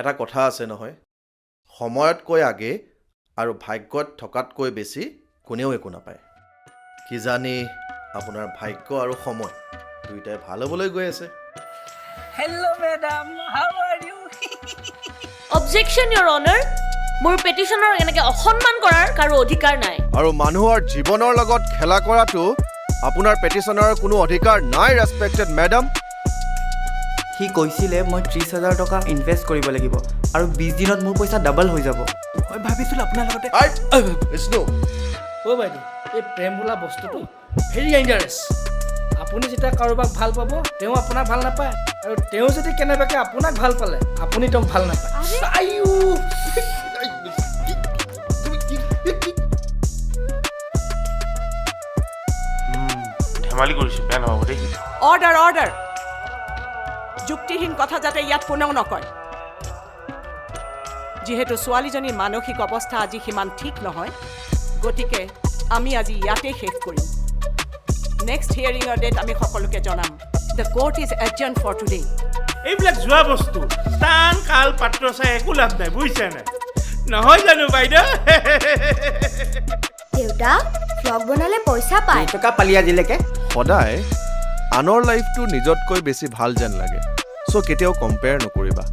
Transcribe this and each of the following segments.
এটা কথা আছে নহয়, সময়তকৈ আগে আৰু ভাগ্যত থকাতকৈ বেছি কোনেও একো নাপায়। কিজানি আপোনাৰ ভাগ্য আৰু সময় দুয়োটাই ভাল হ'বলৈ গৈ আছে। Hello, madam. How are you? Objection your honour, মোৰ পেটিশ্যনৰ এনেকৈ অসন্মান কৰাৰ কাৰো অধিকাৰ নাই। আৰু মানুহৰ জীৱনৰ লগত খেলা কৰাটো আপোনাৰ পেটিশ্যনৰ কোনো অধিকাৰ নাই, ৰেছপেক্টেড মেডাম। সি কৈছিলে মই 30,000 টকা ইনভেষ্ট কৰিব লাগিব আৰু 20 দিনত মোৰ পইচা ডাবল হৈ যাব। মই ভাবিছিলোঁ আপোনাৰ লগতে বিষ্ণু, অ' বাইদেউ, এই প্ৰেম বোলা বস্তুটো ভেৰি ডেঞ্জাৰাছ। আপুনি যেতিয়া কাৰোবাক ভাল পাব, তেওঁ আপোনাক ভাল নাপায়, আৰু তেওঁ যদি কেনেবাকৈ আপোনাক ভাল পালে, আপুনি তেওঁক ভাল নাপায়। ধেমালি কৰিছোঁ, বেয়া নহ'ব দেই। অৰ্ডাৰ অৰ্ডাৰ, যুক্তিহীন কথা যাতে ইয়াত কোনেও নকয়। যিহেতু ছোৱালীজনীৰ মানসিক অৱস্থা আজি সিমান ঠিক নহয়, গতিকে আমি আজি ইয়াতেই শেষ কৰিম। নেক্সট হিয়াৰিঙৰ ডেট আমি সকলোকে জনাম। The court is adjourn for today. এইবিলাক যোৱা বস্তু টান কাল পাত্ৰ চাই একো লাভ নাই, বুজিছে নাই? নহয় জানো বাইদেউ? দেউতা, ভ্লগ বনালে পইচা পায়। টকা পালি আজিলৈকে। সদায় আনৰ লাইফটো নিজতকৈ বেছি ভাল যেন লাগে, চ' কেতিয়াও কম্পেয়াৰ নকৰিবা।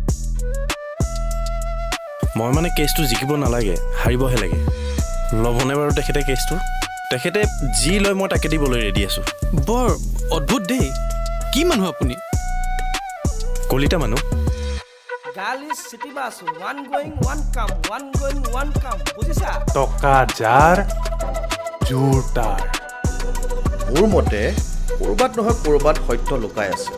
মই মানে কেছটো জিকিব নালাগে, হাৰিবহে লাগে। ল'বনে বাৰু তেখেতে কেছটো? তেখেতে যি লয় মই তাকে দিবলৈ ৰেডি আছোঁ। বৰ অদ্ভুত দেই, কি মানুহ আপুনি? কলিতা মানুহ। Girl is city bus, one going one কাম, ওৱান গোয়িং ওৱান কাম, বুজিছা? টকা যাৰ জোৰ তাৰ। মোৰ মতে ক'ৰবাত নহয় ক'ৰবাত সত্য লুকাই আছে।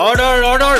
Order order